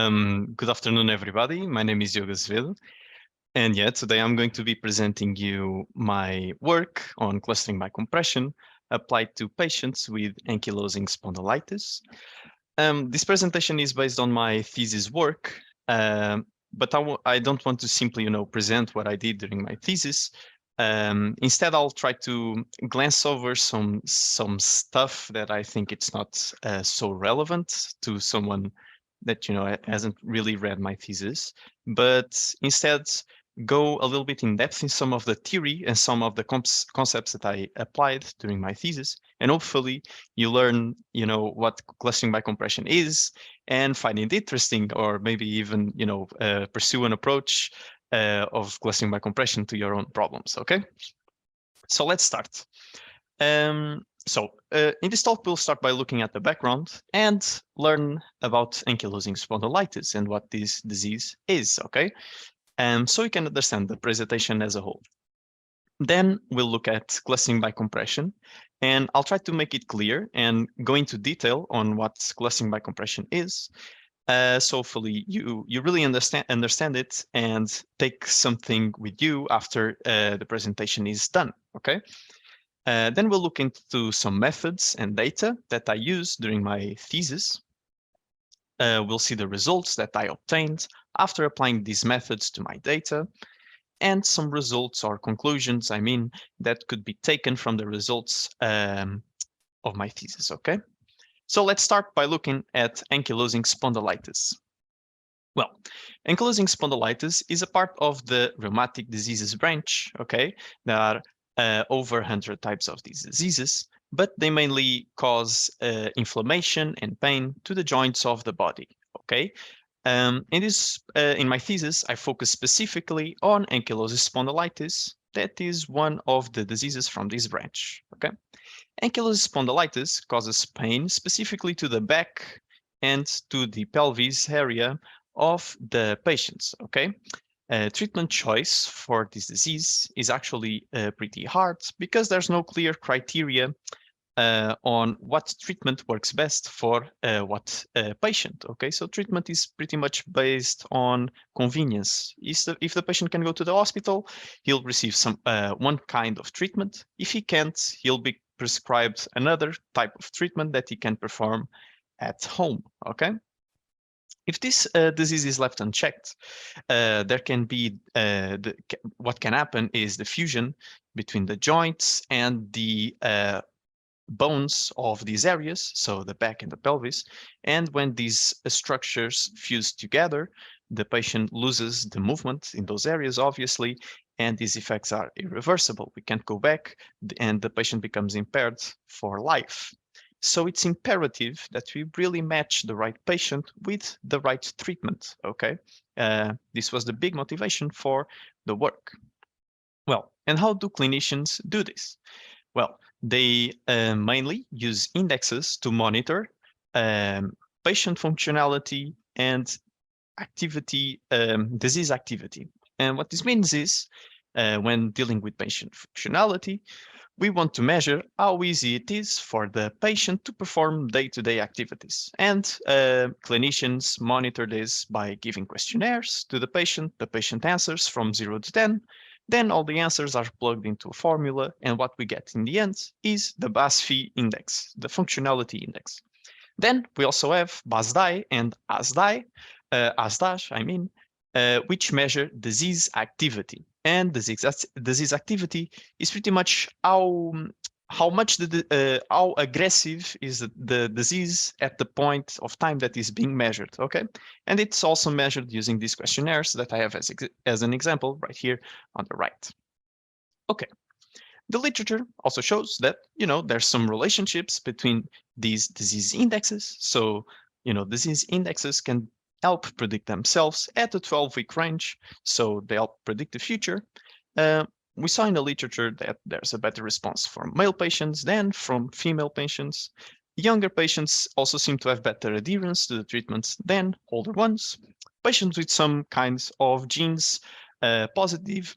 Good afternoon, everybody. My name is Diogo Azevedo. And yeah, today I'm going to be presenting you my work on clustering by compression applied to patients with ankylosing spondylitis. This presentation is based on my thesis work, but I don't want to simply, present what I did during my thesis. Instead, I'll try to glance over some stuff that I think it's not so relevant to someone that hasn't really read my thesis, but instead go a little bit in depth in some of the theory and some of the concepts that I applied during my thesis, and hopefully you learn what clustering by compression is and find it interesting, or maybe even pursue an approach of clustering by compression to your own problems. Okay, so let's start. In this talk, we'll start by looking at the background and learn about ankylosing spondylitis and what this disease is, okay? So you can understand the presentation as a whole. Then we'll look at clustering by compression, and I'll try to make it clear and go into detail on what clustering by compression is. So hopefully you really understand it and take something with you after the presentation is done, okay? Then we'll look into some methods and data that I used during my thesis. We'll see the results that I obtained after applying these methods to my data, and some results or conclusions, that could be taken from the results of my thesis, okay? So let's start by looking at ankylosing spondylitis. Well, ankylosing spondylitis is a part of the rheumatic diseases branch, okay? There are over 100 types of these diseases, but they mainly cause inflammation and pain to the joints of the body, okay? In my thesis, I focus specifically on ankylosing spondylitis. That is one of the diseases from this branch, okay? Ankylosing spondylitis causes pain specifically to the back and to the pelvis area of the patients, okay? Treatment choice for this disease is actually pretty hard because there's no clear criteria on what treatment works best for what patient. Okay, so treatment is pretty much based on convenience. If the patient can go to the hospital, he'll receive some one kind of treatment. If he can't, he'll be prescribed another type of treatment that he can perform at home. Okay. If this disease is left unchecked, there can be what can happen is the fusion between the joints and the bones of these areas, so the back and the pelvis. And when these structures fuse together, the patient loses the movement in those areas, obviously, and these effects are irreversible. We can't go back, and the patient becomes impaired for life. So it's imperative that we really match the right patient with the right treatment, okay? This was the big motivation for the work. Well, and how do clinicians do this? Well, they mainly use indexes to monitor patient functionality and activity, disease activity. And what this means is when dealing with patient functionality, we want to measure how easy it is for the patient to perform day-to-day activities. And clinicians monitor this by giving questionnaires to the patient answers from 0 to 10. Then all the answers are plugged into a formula, and what we get in the end is the BASFI index, the functionality index. Then we also have BASDAI and ASDAI, which measure disease activity. And disease activity is pretty much how aggressive is the disease at the point of time that is being measured, okay? And it's also measured using these questionnaires that I have as an example right here on the right. Okay, the literature also shows that, there's some relationships between these disease indexes. So, disease indexes can help predict themselves at a 12-week range, so they help predict the future. We saw in the literature that there's a better response for male patients than from female patients. Younger patients also seem to have better adherence to the treatments than older ones. Patients with some kinds of genes positive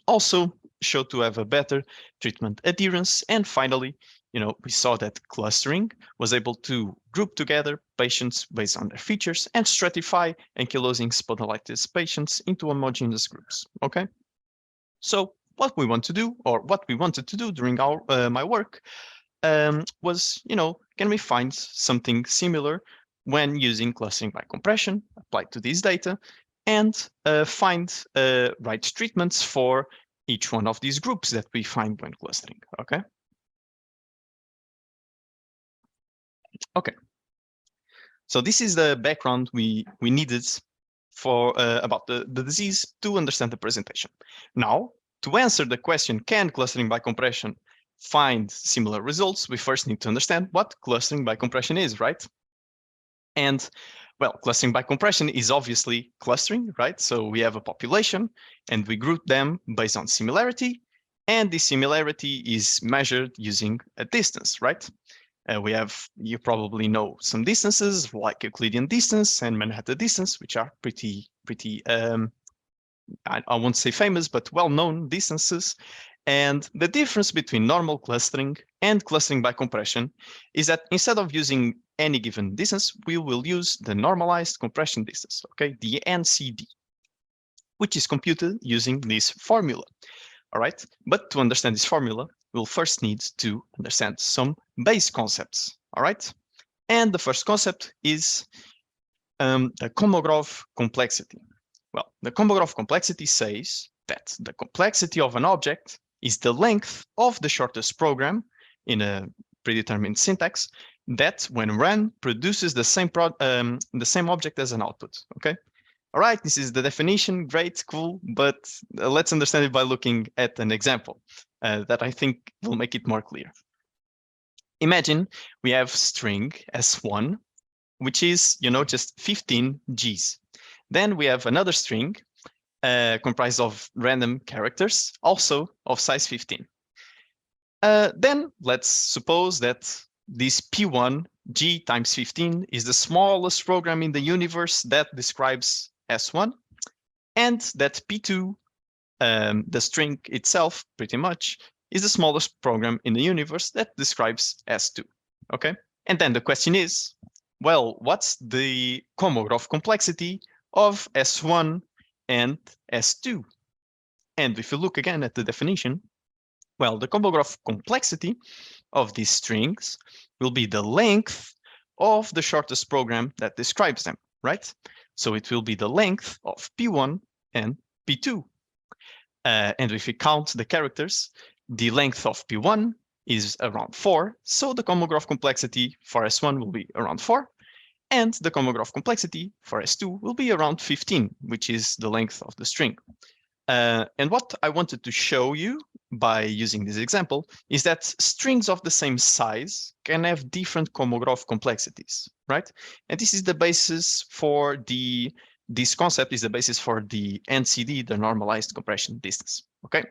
also showed to have a better treatment adherence. And finally, we saw that clustering was able to group together patients based on their features and stratify ankylosing spondylitis patients into homogeneous groups. Okay, so what we want to do, or what we wanted to do during my work, was, can we find something similar when using clustering by compression applied to these data, and find right treatments for each one of these groups that we find when clustering. Okay. Okay. So this is the background we needed for about the disease to understand the presentation. Now, to answer the question, can clustering by compression find similar results, we first need to understand what clustering by compression is, right? And well, clustering by compression is obviously clustering, right? So we have a population and we group them based on similarity, and this similarity is measured using a distance, right? You probably know some distances like Euclidean distance and Manhattan distance, which are pretty I won't say famous, but well-known distances. And the difference between normal clustering and clustering by compression is that instead of using any given distance, we will use the normalized compression distance, okay, the NCD, which is computed using this formula. All right, but to understand this formula, we'll first need to understand some base concepts. All right, and the first concept is the Kolmogorov complexity. Well, the Kolmogorov complexity says that the complexity of an object is the length of the shortest program in a predetermined syntax that, when run, produces the same object as an output. Okay. All right, this is the definition. Great, cool, but let's understand it by looking at an example that I think will make it more clear. Imagine we have string S1, which is, just 15 Gs. Then we have another string comprised of random characters, also of size 15. Then let's suppose that this P1 G times 15 is the smallest program in the universe that describes S1, and that P2, the string itself, pretty much, is the smallest program in the universe that describes S2. Okay, and then the question is, well, what's the Kolmogorov complexity of S1 and S2? And if you look again at the definition, well, the Kolmogorov complexity of these strings will be the length of the shortest program that describes them, right? So it will be the length of P1 and P2. And if we count the characters, the length of P1 is around 4. So the Kolmogorov complexity for S1 will be around 4. And the Kolmogorov complexity for S2 will be around 15, which is the length of the string. And what I wanted to show you by using this example is that strings of the same size can have different Kolmogorov complexities, right? And this is the basis for this concept is the basis for the NCD, the normalized compression distance, okay?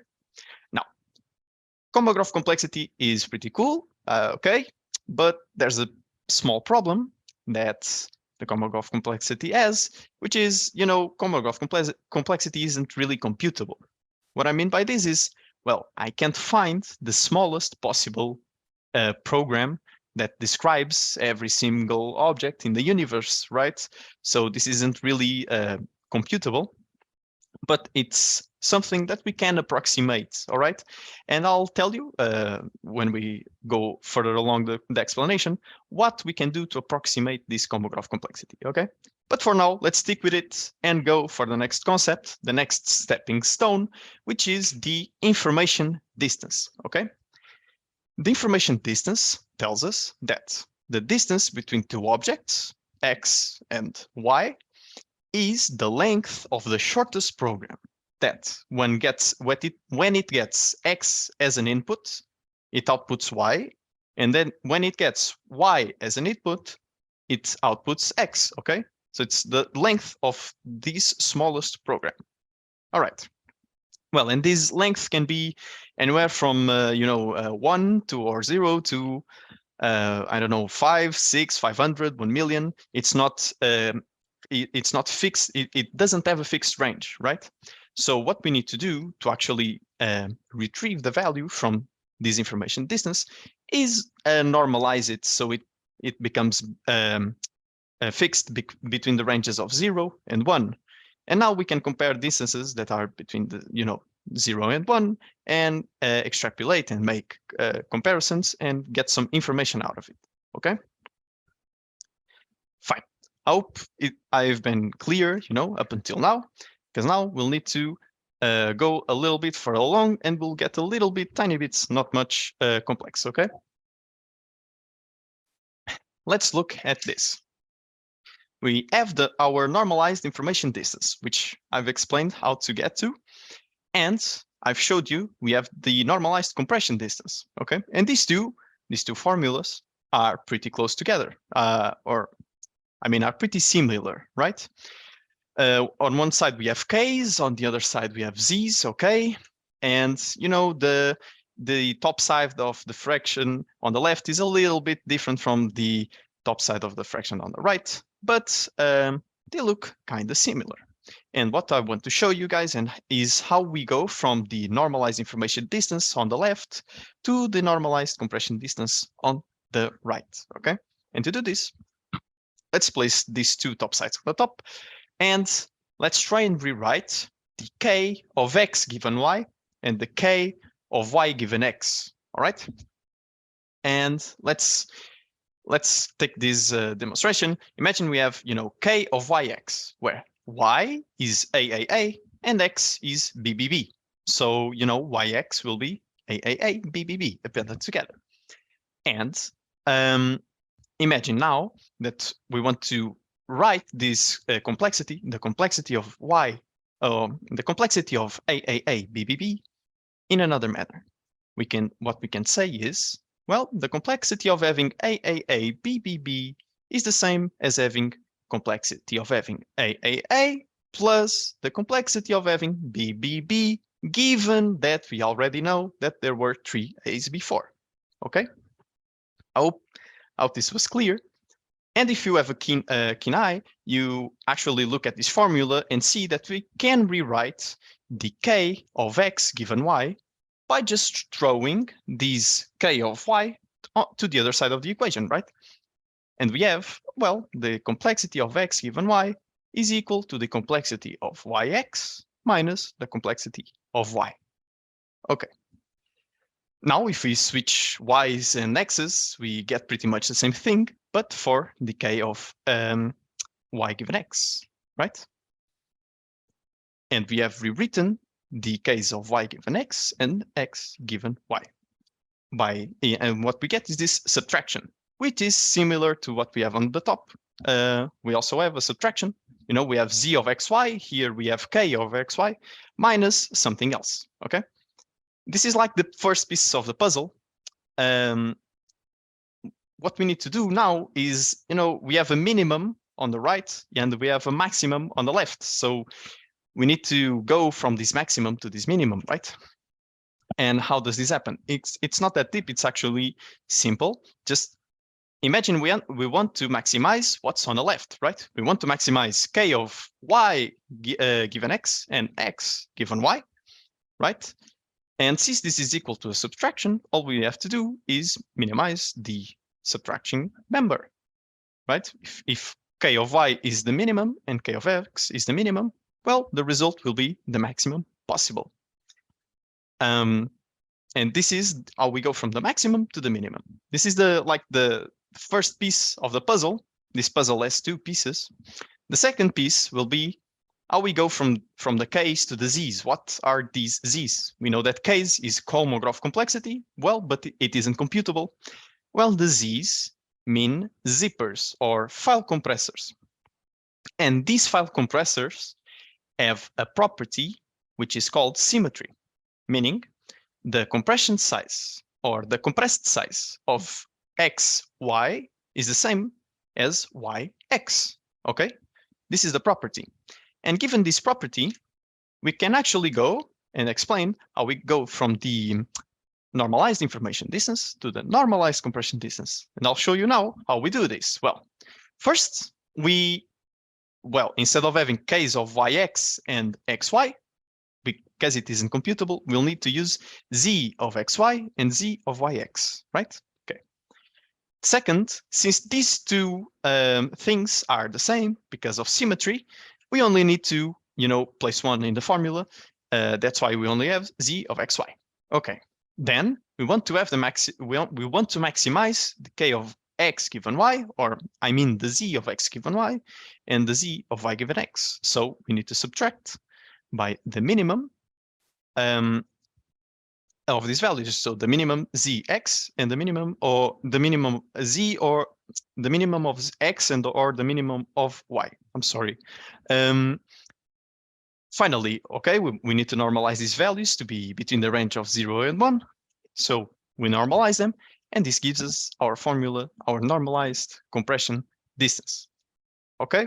Now, Kolmogorov complexity is pretty cool, okay? But there's a small problem that the Kolmogorov complexity has, which is, Kolmogorov complexity isn't really computable. What I mean by this is, well, I can't find the smallest possible program that describes every single object in the universe, right? So this isn't really computable, but it's something that we can approximate, all right? And I'll tell you when we go further along the explanation what we can do to approximate this Kolmogorov complexity, okay? But for now, let's stick with it and go for the next concept, the next stepping stone, which is the information distance, okay? The information distance tells us that the distance between two objects, x and y, is the length of the shortest program that when it gets x as an input, it outputs y, and then when it gets y as an input, it outputs x, okay? So it's the length of this smallest program. All right. Well, and this length can be anywhere from 1 to or 0 to I don't know, 5, 6, 500, 1 million. It's not fixed. It doesn't have a fixed range, right? So what we need to do to actually retrieve the value from this information distance is normalize it so it becomes fixed between the ranges of 0 and 1. And now we can compare distances that are between the 0 and 1 and extrapolate and make comparisons and get some information out of it. Okay? Fine. I hope I've been clear, up until now, because now we'll need to go a little bit further along and we'll get a little bit, tiny bits, not much complex, okay? Let's look at this. We have our normalized information distance, which I've explained how to get to. And I've showed you we have the normalized compression distance, okay? And these two formulas are pretty close together, are pretty similar, right? On one side we have k's, on the other side we have z's, okay? And the top side of the fraction on the left is a little bit different from the top side of the fraction on the right, but they look kind of similar. And what I want to show you guys is how we go from the normalized information distance on the left to the normalized compression distance on the right, okay? And to do this, let's place these two top sides on the top, and let's try and rewrite the k of x given y and the k of y given x, all right? And let's take this demonstration. Imagine we have, k of yx, where y is AAA and x is BBB. So, yx will be AAA, BBB, appended together. And imagine now that we want to write this complexity, the complexity of y, the complexity of AAA, BBB, in another manner. What we can say is, well, the complexity of having AAA, BBB is the same as having complexity of having AAA plus the complexity of having BBB, given that we already know that there were 3 A's before. Okay? I hope this was clear. And if you have a keen eye, you actually look at this formula and see that we can rewrite the k of x given y by just throwing this k of y to the other side of the equation, right? And we have, well, the complexity of x given y is equal to the complexity of yx minus the complexity of y. Okay. Now, if we switch y's and x's, we get pretty much the same thing, but for the k of y given x, right? And we have rewritten the case of y given x and x given y. And what we get is this subtraction, which is similar to what we have on the top. We also have a subtraction. We have z of xy, here we have k of xy, minus something else, okay? This is like the first piece of the puzzle. What we need to do now is, we have a minimum on the right and we have a maximum on the left. So we need to go from this maximum to this minimum, right? And how does this happen? It's not that deep. It's actually simple. Just imagine we want to maximize what's on the left, right? We want to maximize k of y given x and x given y, right? And since this is equal to a subtraction, all we have to do is minimize the subtraction member, right? If k of y is the minimum and k of x is the minimum, well, the result will be the maximum possible. And this is how we go from the maximum to the minimum. This is the first piece of the puzzle. This puzzle has 2 pieces. The second piece will be how we go from the k's to the z's. What are these z's? We know that k's is Kolmogorov complexity. Well, but it isn't computable. Well, the z's mean zippers or file compressors. And these file compressors have a property which is called symmetry, meaning the compression size or the compressed size of xy is the same as yx, okay? This is the property. And given this property, we can actually go and explain how we go from the normalized information distance to the normalized compression distance. And I'll show you now how we do this. Well, first, instead of having k's of yx and xy, because it isn't computable, we'll need to use z of xy and z of yx, right? Okay. Second, since these two things are the same because of symmetry, we only need to, place one in the formula. That's why we only have z of xy. Okay. Then we want to have we want to maximize the k of x given y, or I mean the z of x given y, and the z of y given x. So we need to subtract by the minimum of these values. So the minimum zx and the minimum, or the minimum z, or the minimum of x and or the minimum of y. I'm sorry. Finally, okay, we need to normalize these values to be between the range of 0 and 1. So we normalize them, and this gives us our formula, our normalized compression distance. Okay?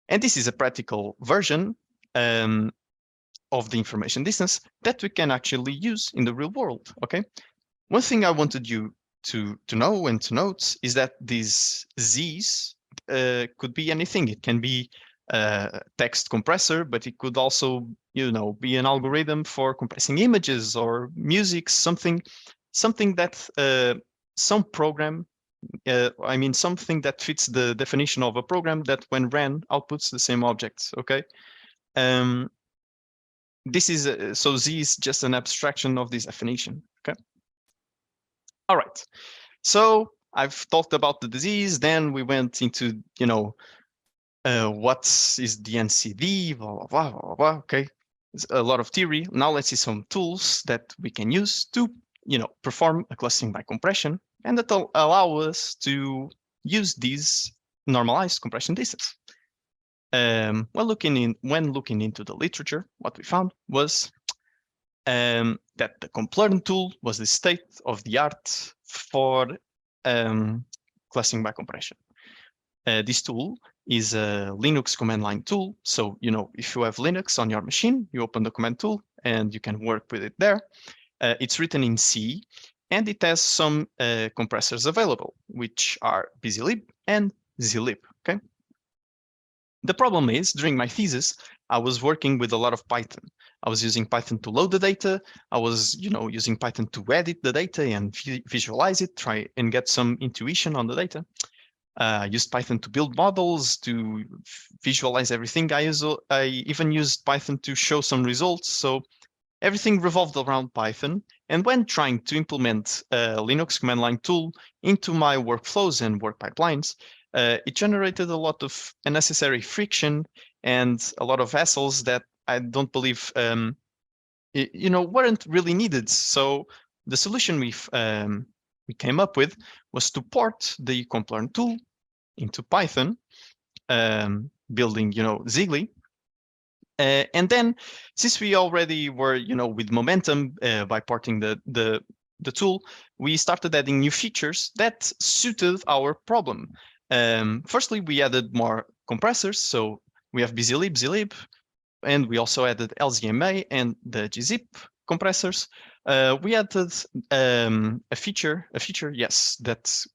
And this is a practical version of the information distance that we can actually use in the real world. Okay? One thing I wanted you to know and to note is that these Z's could be anything. It can be a text compressor, but it could also, be an algorithm for compressing images or music, something that some program, something that fits the definition of a program that when ran outputs the same objects. Okay. This is so Z is just an abstraction of this definition. Okay. All right. So I've talked about the disease. Then we went into, what is the NCD, blah, blah, blah, blah, blah. Okay. It's a lot of theory. Now let's see some tools that we can use to, perform a clustering by compression, and that will allow us to use these normalized compression distance. When looking into the literature, what we found was that the CompLearn tool was the state of the art for clustering by compression. This tool is a Linux command line tool. So, if you have Linux on your machine, you open the command tool and you can work with it there. It's written in C, and it has some compressors available, which are BusyLib and Zlib. Okay. The problem is, during my thesis, I was working with a lot of Python. I was using Python to load the data. I was, using Python to edit the data and visualize it, try and get some intuition on the data. I used Python to build models, to visualize everything. I even used Python to show some results. So everything revolved around Python. And when trying to implement a Linux command line tool into my workflows and work pipelines, it generated a lot of unnecessary friction and a lot of hassles that I don't believe, weren't really needed. So the solution we came up with was to port the CompLearn tool into Python, building, Zgli. And then, since we already were, with momentum by porting the tool, we started adding new features that suited our problem. Firstly, we added more compressors. So we have BusyLib, Zlib, and we also added LZMA and the gzip compressors. We added a feature, yes, that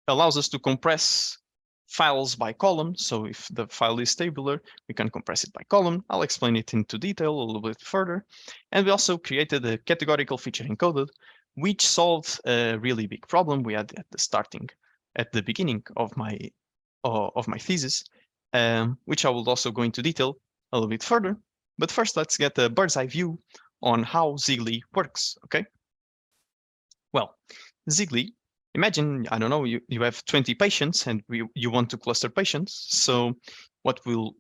allows us to compress files by column. So if the file is tabular, we can compress it by column. I'll explain it into detail a little bit further. And we also created a categorical feature encoded, which solved a really big problem we had at the beginning of my thesis, which I will also go into detail a little bit further. But first, let's get a bird's eye view on how Zgli works. Okay. Well, Zgli, imagine, I don't know, you have 20 patients and you want to cluster patients. So what we'll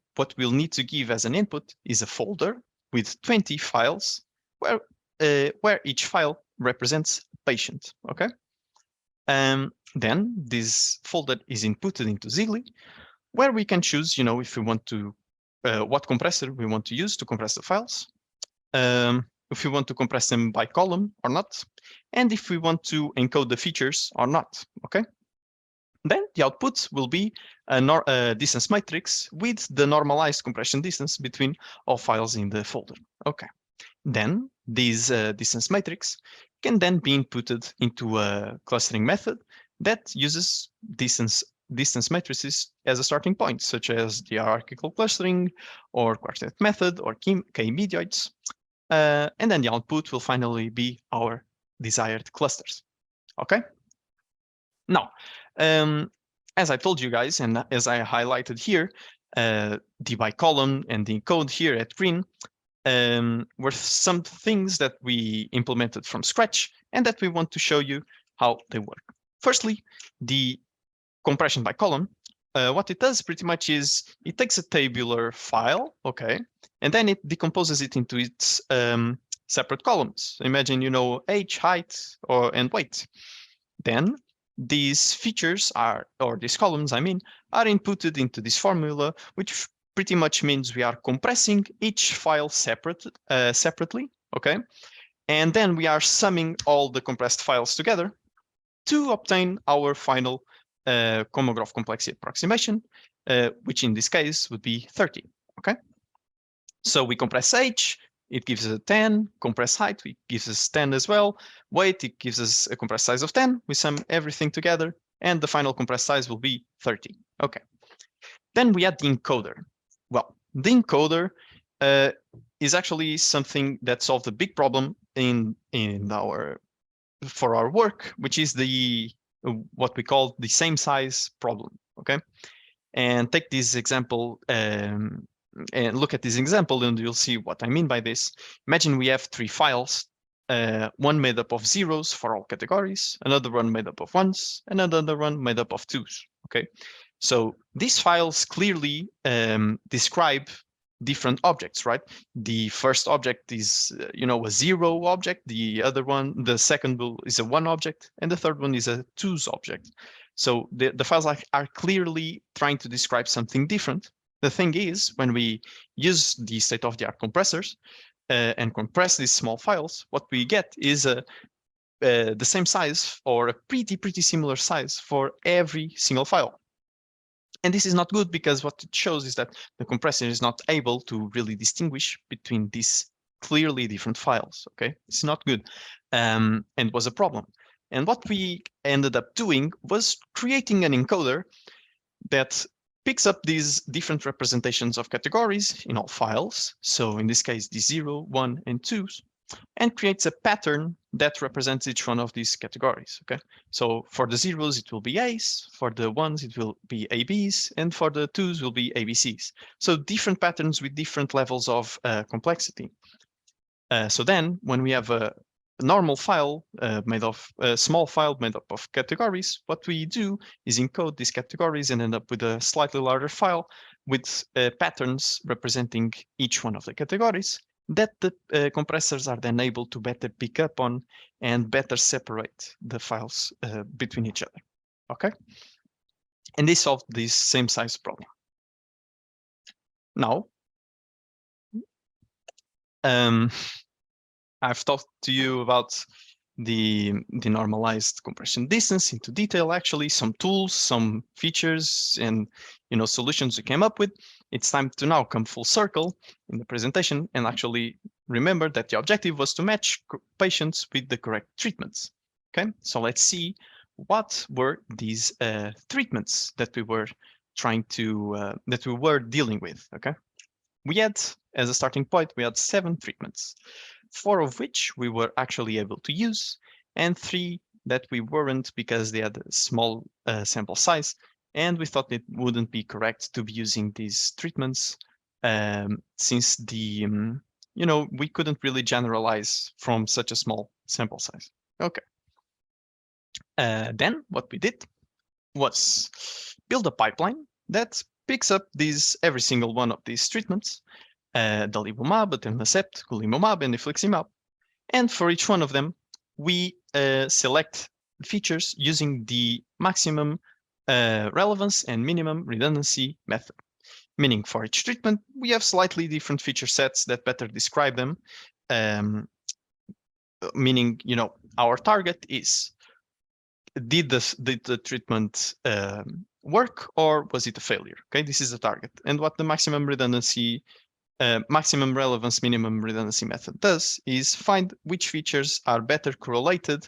need to give as an input is a folder with 20 files where each file represents a patient. Okay. Then this folder is inputted into Zgli, where we can choose, if we want to, what compressor we want to use to compress the files, if we want to compress them by column or not, and if we want to encode the features or not. Okay. Then the output will be a distance matrix with the normalized compression distance between all files in the folder. Okay. Then this distance matrix can then be inputted into a clustering method that uses distance matrices as a starting point, such as the hierarchical clustering or quartet method or K-medoids. and then the output will finally be our desired clusters. Okay. Now, as I told you guys, and as I highlighted here, the by column and the encode here at green were some things that we implemented from scratch and that we want to show you how they work. Firstly, the compression by column. What it does pretty much is it takes a tabular file, okay, and then it decomposes it into its separate columns. Imagine, you know, age, height, and weight. Then these features are, or these columns, I mean, are inputted into this formula, which pretty much means we are compressing each file separately, okay? And then we are summing all the compressed files together to obtain our final Kolmogorov complexity approximation, which in this case would be 30, okay? So we compress age, it gives us a 10, compress height, it gives us 10 as well, weight, it gives us a compressed size of 10, we sum everything together, and the final compressed size will be 30, okay. Then we add the encoder. Well, the encoder is actually something that solved a big problem for our work, which is the what we call the same size problem. Okay, and take this example and look at this example, and you'll see what I mean by this. Imagine we have 3 files. One made up of zeros for all categories, another one made up of ones, and another one made up of twos. Okay. So these files clearly describe different objects, right? The first object is, you know, a 0 object. The other one, the second is a 1 object, and the third one is a 2's object. So the files are clearly trying to describe something different. The thing is, when we use the state-of-the-art compressors and compress these small files, what we get is the same size or a pretty similar size for every single file. And this is not good because what it shows is that the compressor is not able to really distinguish between these clearly different files. Okay, it's not good, and was a problem. And what we ended up doing was creating an encoder that picks up these different representations of categories in all files. So in this case, the 0, 1, and 2s, and creates a pattern that represents each one of these categories. Okay, so for the zeros it will be A's, for the ones it will be AB's, and for the twos will be ABC's. So different patterns with different levels of complexity. So then when we have a normal file made of a small file made up of categories, what we do is encode these categories and end up with a slightly larger file with patterns representing each one of the categories that the compressors are then able to better pick up on and better separate the files between each other. Okay, and they solved this same size problem. Now, I've talked to you about the normalized compression distance into detail, actually, some tools, some features, and solutions we came up with. It's time to now come full circle in the presentation and actually remember that the objective was to match patients with the correct treatments. Okay, so let's see what were these treatments that we were trying to that we were dealing with. Okay, we had, as a starting point, we had 7 treatments. 4 of which we were actually able to use, and 3 that we weren't because they had a small sample size, and we thought it wouldn't be correct to be using these treatments since the we couldn't really generalize from such a small sample size. Okay. Then what we did was build a pipeline that picks up every single one of these treatments. Dalibumab, etanercept, golimumab, and infliximab. And for each one of them, we select features using the maximum relevance and minimum redundancy method. Meaning for each treatment, we have slightly different feature sets that better describe them. Meaning, our target is, did the treatment work or was it a failure? Okay, this is the target. And what the maximum redundancy maximum relevance minimum redundancy method does is find which features are better correlated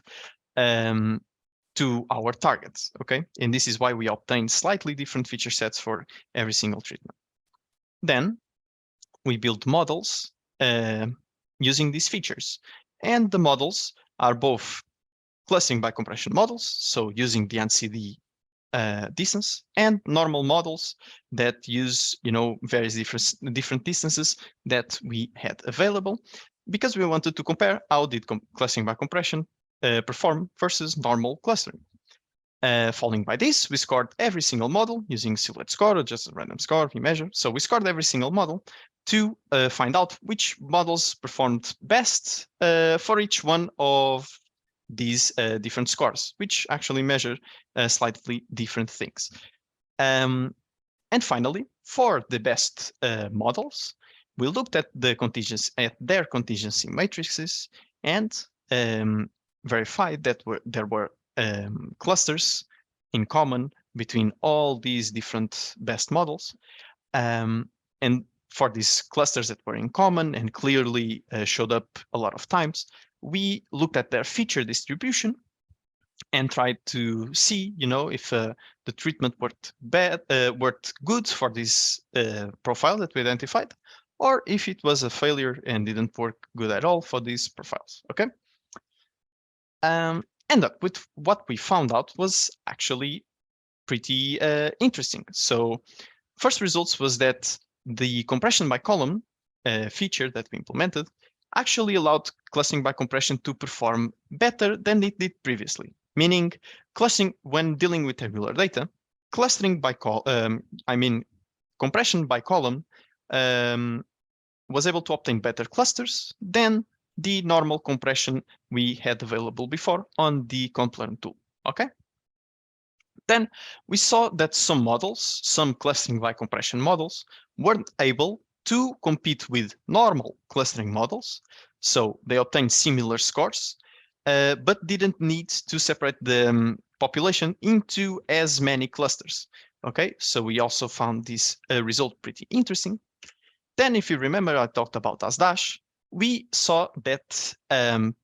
to our targets. Okay, and this is why we obtain slightly different feature sets for every single treatment. Then we build models using these features. And the models are both clustering by compression models, so using the NCD distance, and normal models that use, various different distances that we had available, because we wanted to compare how did clustering by compression perform versus normal clustering. Following by this, we scored every single model using silhouette score or just a random score we measure. So we scored every single model to find out which models performed best for each one of these different scores, which actually measure slightly different things. And finally, for the best models, we looked at their contingency matrices and verified that there were clusters in common between all these different best models. And for these clusters that were in common and clearly showed up a lot of times, we looked at their feature distribution and tried to see, if the treatment worked good for this profile that we identified, or if it was a failure and didn't work good at all for these profiles. Okay. And with what we found out was actually pretty interesting. So first results was that the compression by column feature that we implemented actually allowed clustering by compression to perform better than it did previously. Meaning, clustering when dealing with tabular data, compression by column was able to obtain better clusters than the normal compression we had available before on the CompLearn tool. Okay. Then we saw that some models, some clustering by compression models, weren't able to compete with normal clustering models. So they obtained similar scores, but didn't need to separate the population into as many clusters. Okay, so we also found this result pretty interesting. Then, if you remember, I talked about ASDASH. We saw that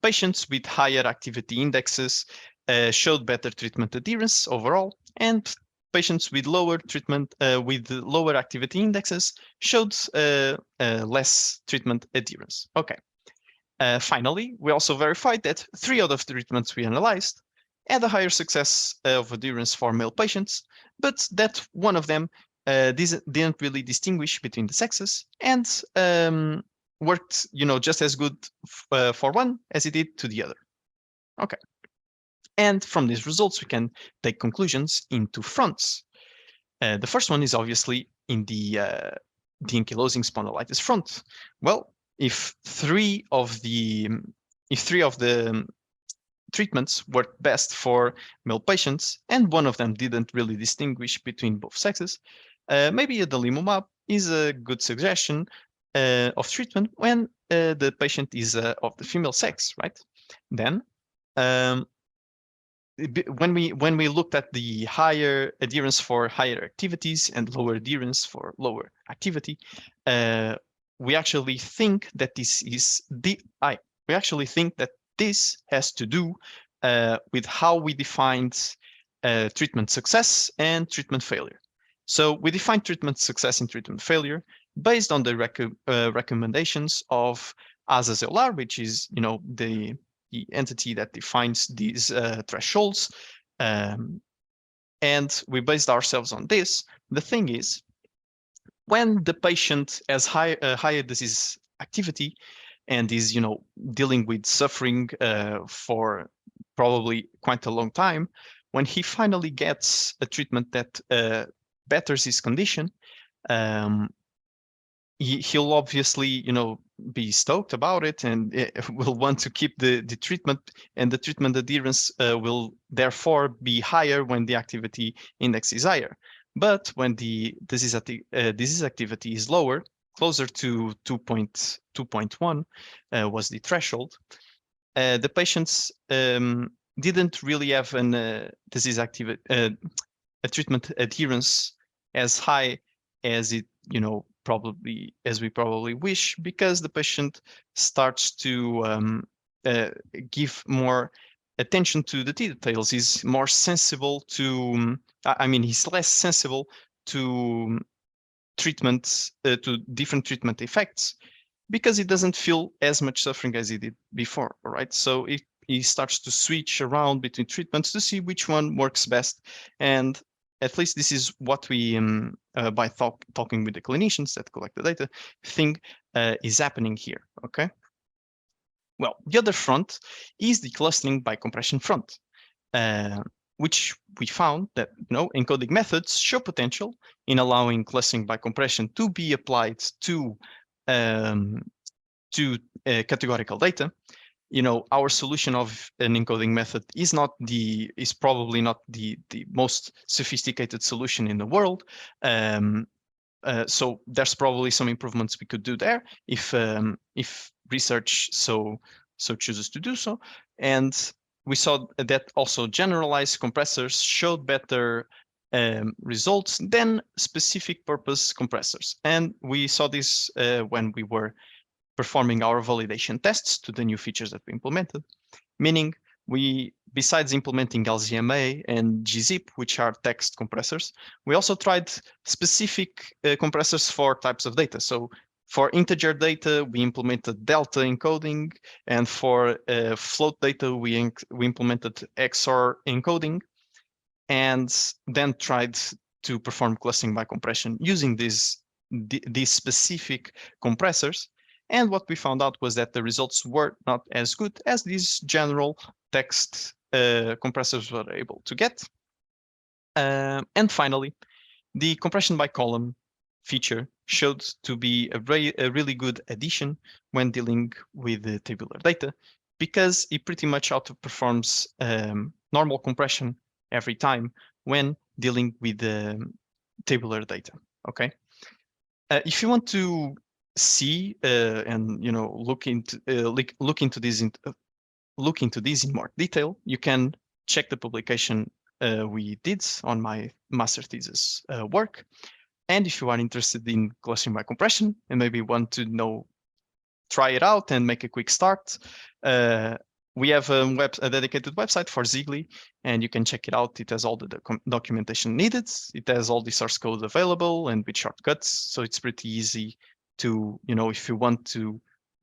patients with higher activity indexes showed better treatment adherence overall, and patients with lower lower activity indexes showed less treatment adherence. Okay. Finally, we also verified that 3 out of the treatments we analyzed had a higher success of adherence for male patients, but that one of them didn't really distinguish between the sexes and worked, just as good for one as it did to the other. Okay. And from these results, we can take conclusions in 2 fronts. The first one is obviously in the ankylosing spondylitis front. Well, if three of the treatments worked best for male patients and one of them didn't really distinguish between both sexes, maybe adalimumab is a good suggestion of treatment when the patient is of the female sex, right? Then, when we looked at the higher adherence for higher activities and lower adherence for lower activity, we actually think that this has to do with how we defined treatment success and treatment failure. So we defined treatment success and treatment failure based on the recommendations of Azevedo, which is the entity that defines these thresholds, and we based ourselves on this. The thing is, when the patient has higher disease activity and is dealing with suffering for probably quite a long time, when he finally gets a treatment that betters his condition, he'll obviously be stoked about it and will want to keep the treatment, and the treatment adherence will therefore be higher when the activity index is higher. But when the disease activity is lower, closer to 2.1 was the threshold, the patients didn't really have a treatment adherence as high as it we probably wish, because the patient starts to give more attention to the details. He's more sensible to, he's less sensible to treatments, to different treatment effects, because it doesn't feel as much suffering as it did before, all right? So it starts to switch around between treatments to see which one works best. And at least this is what we, by talking with the clinicians that collect the data, think is happening here, okay? Well, the other front is the clustering by compression front, which we found that encoding methods show potential in allowing clustering by compression to be applied to categorical data. Our solution of an encoding method is probably not the most sophisticated solution in the world. So there's probably some improvements we could do there if research so chooses to do so. And we saw that also generalized compressors showed better results than specific purpose compressors. And we saw this when we were performing our validation tests to the new features that we implemented, meaning we, besides implementing LZMA and gzip, which are text compressors, we also tried specific compressors for types of data. So for integer data, we implemented delta encoding, and for float data, we implemented XOR encoding, and then tried to perform clustering by compression using these specific compressors. And what we found out was that the results were not as good as these general text compressors were able to get. And finally, the compression by column feature showed to be a really good addition when dealing with the tabular data, because it pretty much outperforms normal compression every time when dealing with the tabular data. Okay, if you want to see and look into this in more detail, you can check the publication we did on my master thesis work. And if you are interested in clustering by compression and maybe want to try it out and make a quick start, we have a dedicated website for Zgli, and you can check it out. It has all the documentation needed. It has all the source code available and with shortcuts, so it's pretty easy to, if you want to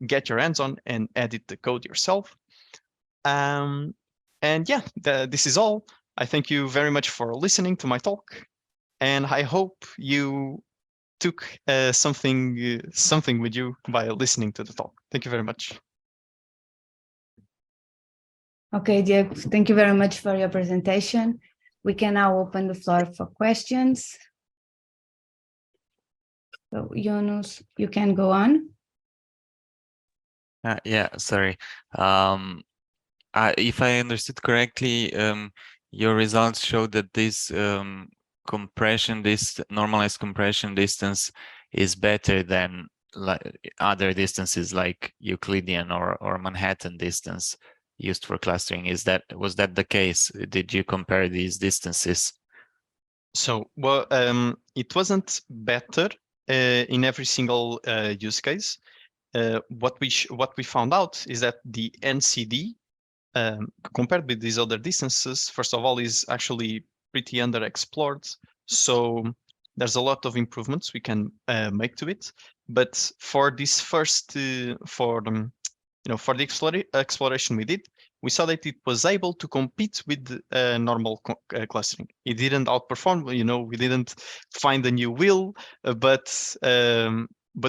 get your hands on and edit the code yourself. And yeah, this is all. I thank you very much for listening to my talk, and I hope you took something with you by listening to the talk. Thank you very much. Okay, Diego, thank you very much for your presentation. We can now open the floor for questions. So, Yunus, you can go on. Yeah, sorry. If I understood correctly, your results show that this normalized compression distance is better than other distances like Euclidean or Manhattan distance used for clustering. Was that the case? Did you compare these distances? So, well, it wasn't better in every single use case. What we found out is that the NCD, compared with these other distances, first of all, is actually pretty underexplored. So there's a lot of improvements we can make to it. But for this first, for the exploration we did, we saw that it was able to compete with normal clustering. It didn't outperform. We didn't find a new wheel, but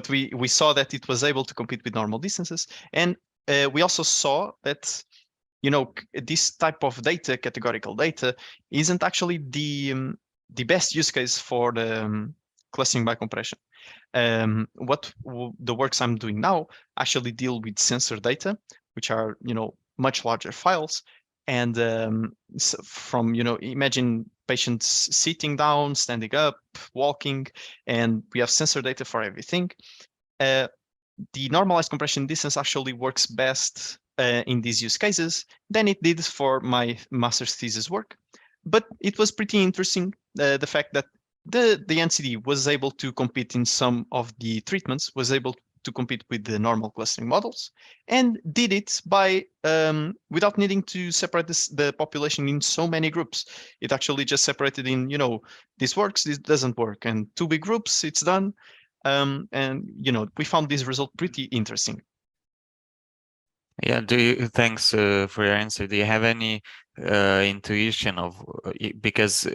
we saw that it was able to compete with normal distances, and we also saw that this type of data, categorical data, isn't actually the best use case for the clustering by compression. What the works I'm doing now actually deal with sensor data, which are much larger files, and from imagine patients sitting down, standing up, walking, and we have sensor data for everything. The normalized compression distance actually works best in these use cases than it did for my master's thesis work. But it was pretty interesting, the fact that the NCD was able to compete in some of the treatments, was able to compete with the normal clustering models, and did it by without needing to separate the population in so many groups. It actually just separated in, this works, this doesn't work, and 2 big groups, it's done. And we found this result pretty interesting. Yeah, thanks for your answer. Do you have any intuition of, because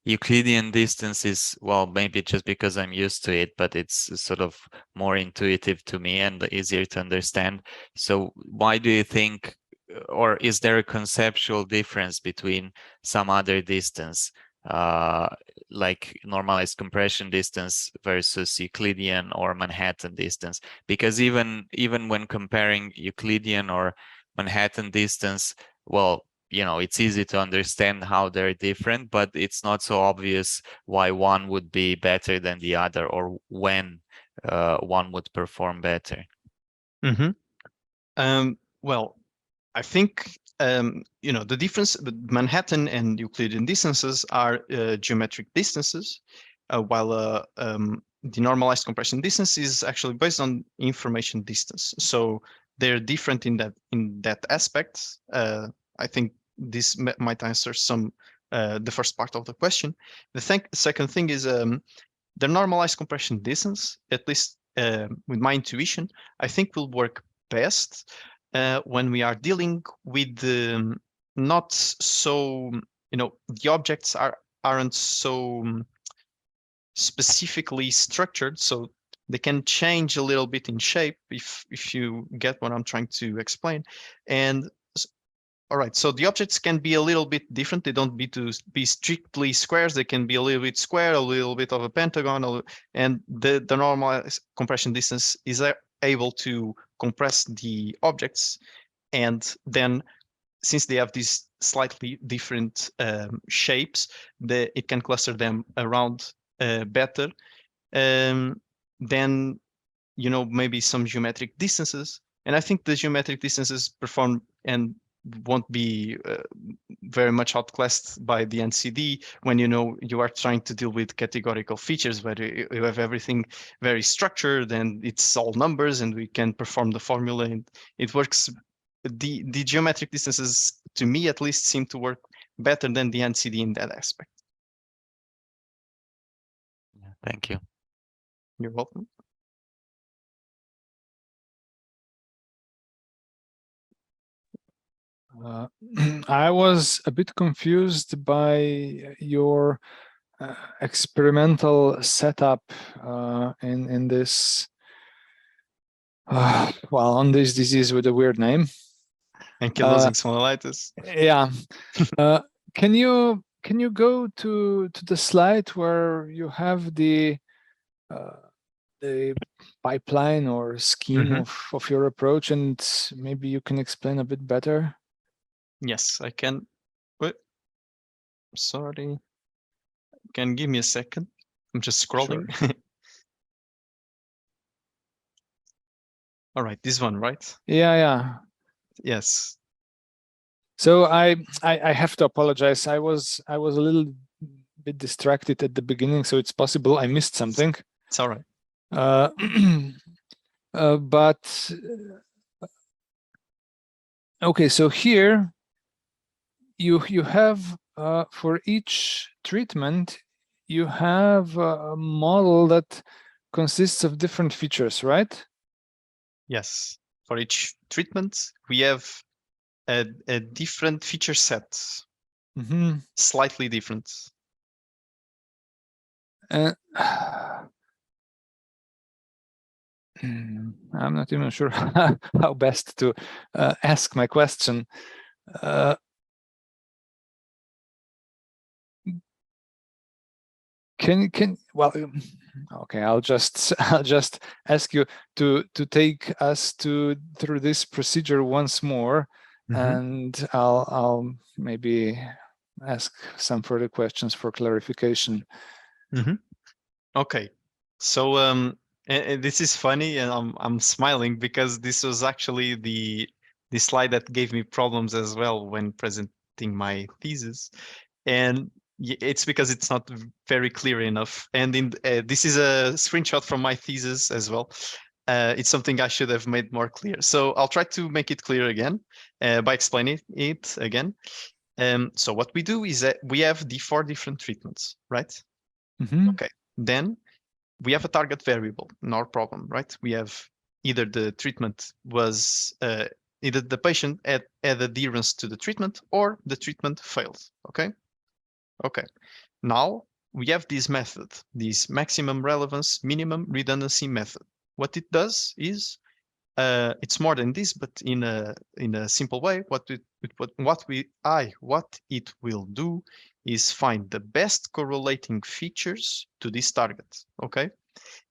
Euclidean distance is, well, maybe just because I'm used to it, but it's sort of more intuitive to me and easier to understand. So why do you think, or is there a conceptual difference between some other distance, like normalized compression distance versus Euclidean or Manhattan distance? Because even when comparing Euclidean or Manhattan distance, well, it's easy to understand how they're different, but it's not so obvious why one would be better than the other, or when one would perform better. Well, I think the difference, Manhattan and Euclidean distances are geometric distances, while the normalized compression distance is actually based on information distance. So they're different in that aspect. I think this might answer the first part of the question. The second thing is the normalized compression distance, at least with my intuition, I think will work best when we are dealing with not so, the objects aren't so specifically structured, so they can change a little bit in shape, if you get what I'm trying to explain. And all right, so the objects can be a little bit different. They don't need to be strictly squares. They can be a little bit square, a little bit of a pentagon, and the normal compression distance is able to compress the objects. And then, since they have these slightly different shapes, it can cluster them around better than, maybe some geometric distances. And I think the geometric distances perform and won't be very much outclassed by the NCD when you are trying to deal with categorical features, where you have everything very structured and it's all numbers, and we can perform the formula and it works. The geometric distances, to me at least, seem to work better than the NCD in that aspect. Thank you. You're welcome. I was a bit confused by your experimental setup in this, on this disease with a weird name. Ankylosing spondylitis. Yeah. Can you go to the slide where you have the pipeline or scheme of your approach, and maybe you can explain a bit better? Yes, I can. Wait, sorry. Can give me a second? I'm just scrolling. Sure. All right, this one, right? Yeah. Yes. So I have to apologize. I was a little bit distracted at the beginning, so it's possible I missed something. It's all right. But okay, so here you have for each treatment you have a model that consists of different features, right? Yes. For each treatment, we have a different feature set, slightly different. I'm not even sure how best to ask my question. Well, okay, I'll just ask you to take us through this procedure once more, and I'll maybe ask some further questions for clarification. Okay, so and this is funny, and I'm smiling because this was actually the slide that gave me problems as well when presenting my thesis, and it's because it's not very clear enough. And this is a screenshot from my thesis as well. It's something I should have made more clear. So I'll try to make it clear again by explaining it again. So what we do is that we have the 4 different treatments, right? Okay. Then we have a target variable in our problem, right? We have either the treatment was, either the patient had adherence to the treatment or the treatment failed, okay? Okay, now we have this method, this maximum relevance, minimum redundancy method. What it does is, it's more than this, but in a simple way, what it will do is find the best correlating features to this target, okay?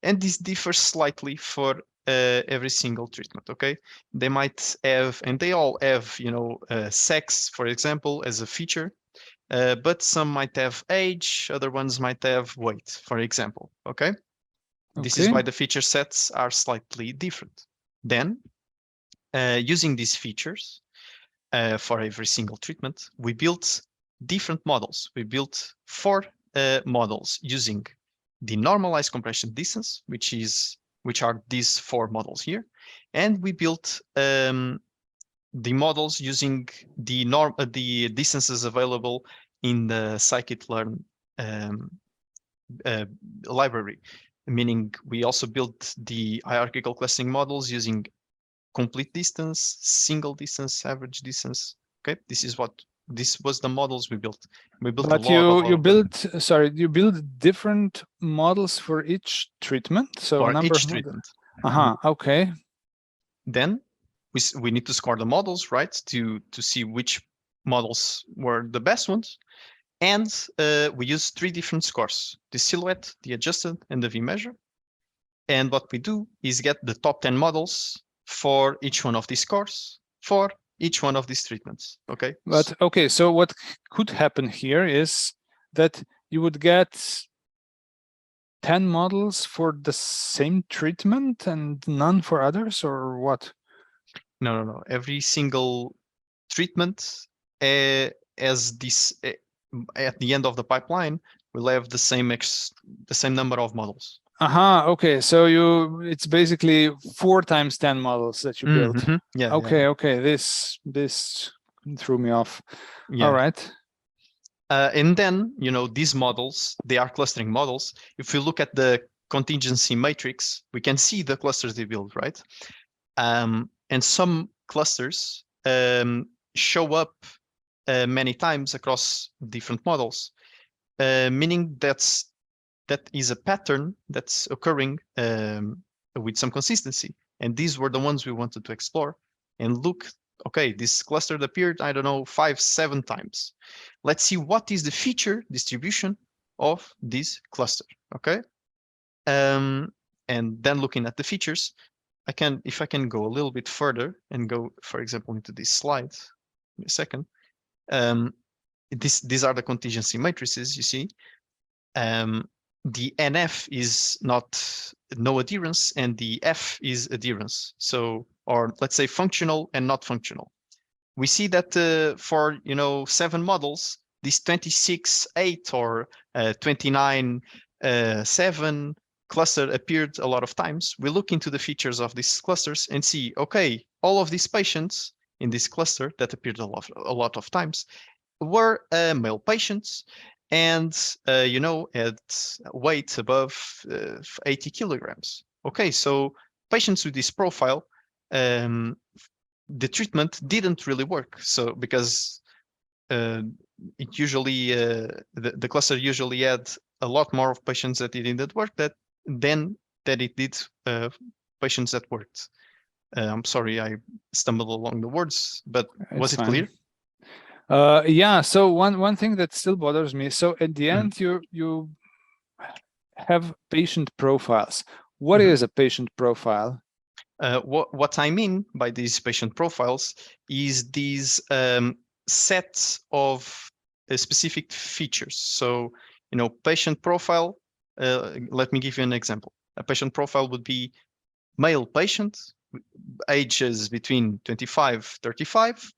And this differs slightly for every single treatment, okay? They might have, and they all have, you know, sex, for example, as a feature, but some might have age, other ones might have weight, for example, okay? This is why the feature sets are slightly different. Then, using these features for every single treatment, we built different models. We built 4 models using the normalized compression distance, which are these 4 models here, and we built the models using the distances available in the scikit-learn library, meaning we also built the hierarchical clustering models using complete distance, single distance, average distance. Okay, this was the models we built. We built but you build different models for each treatment. So for a number each treatment. Okay. Then we need to score the models, right? To see which models were the best ones. And we use 3 different scores: the silhouette, the adjusted, and the v-measure. And what we do is get the top 10 models for each one of these scores for each one of these treatments. Okay. But okay, so what could happen here is that you would get 10 models for the same treatment and none for others, or what? No. Every single treatment as this at the end of the pipeline will have the same number of models. Okay, so it's basically 4 times 10 models that you built. Yeah. Okay. This threw me off. Yeah. All right. And then, you know, these models, they are clustering models. If we look at the contingency matrix, we can see the clusters they build, right? And some clusters show up many times across different models, meaning that is a pattern that's occurring with some consistency. And these were the ones we wanted to explore and look. Okay, this cluster appeared, I don't know, 5, 7 times. Let's see what is the feature distribution of this cluster. Okay, and then looking at the features, if I can go a little bit further and go, for example, into this slide. In a second. These are the contingency matrices. You see, the NF is no adherence, and the F is adherence. So, or let's say functional and not functional. We see that for 7 models, this 26.8 or 29.7 cluster appeared a lot of times. We look into the features of these clusters and see, okay, all of these patients in this cluster that appeared a lot of times were male patients, and had weight above 80 kilograms. Okay, so patients with this profile, the treatment didn't really work. So because it usually the cluster usually had a lot more of patients that it didn't work than it did patients that worked. I'm sorry, I stumbled along the words, but was it clear? Yeah. So one thing that still bothers me. So at the end, you have patient profiles. What is a patient profile? What I mean by these patient profiles is these sets of specific features. So, patient profile. Let me give you an example. A patient profile would be male patient, ages between 25, 35,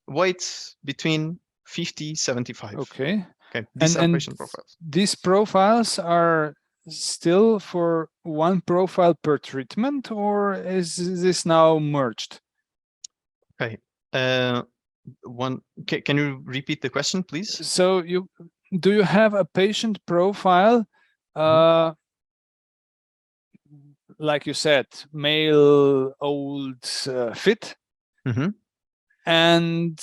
weight between 50, 75. Okay. These are patient profiles. These profiles are still for one profile per treatment, or is this now merged? Okay. Can you repeat the question, please? So do you have a patient profile like you said, male, old, fit. Mhm. And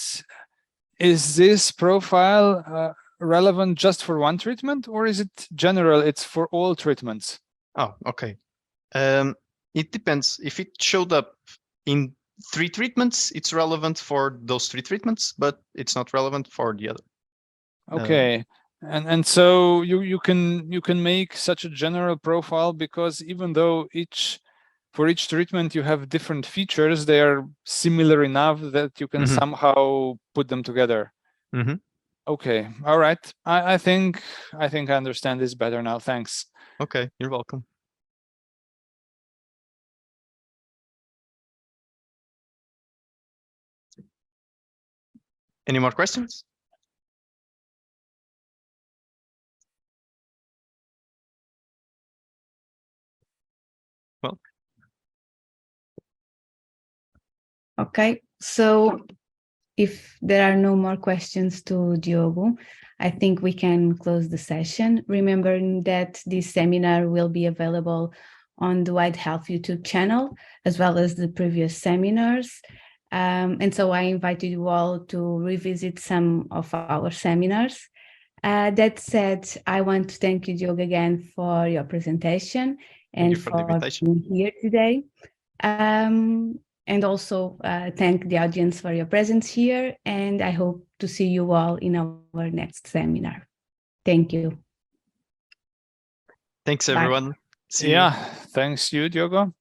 is this profile relevant just for one treatment, or is it general? It's for all treatments? Oh, okay. It depends. If it showed up in 3 treatments, it's relevant for those 3 treatments, but it's not relevant for the other. Okay. And so you can make such a general profile, because even though for each treatment you have different features, they are similar enough that you can somehow put them together. Mhm. Okay. All right. I think I understand this better now. Thanks. Okay, you're welcome. Any more questions? Well, Okay, so if there are no more questions to Diogo, I think we can close the session, remembering that this seminar will be available on the WideHealth YouTube channel, as well as the previous seminars. And so I invite you all to revisit some of our seminars. That said, I want to thank you, Diogo, again for your presentation and for the invitation. being here today. And also thank the audience for your presence here. And I hope to see you all in our next seminar. Thank you. Thanks, Bye. everyone. See you. Yeah. Thanks you, Diogo.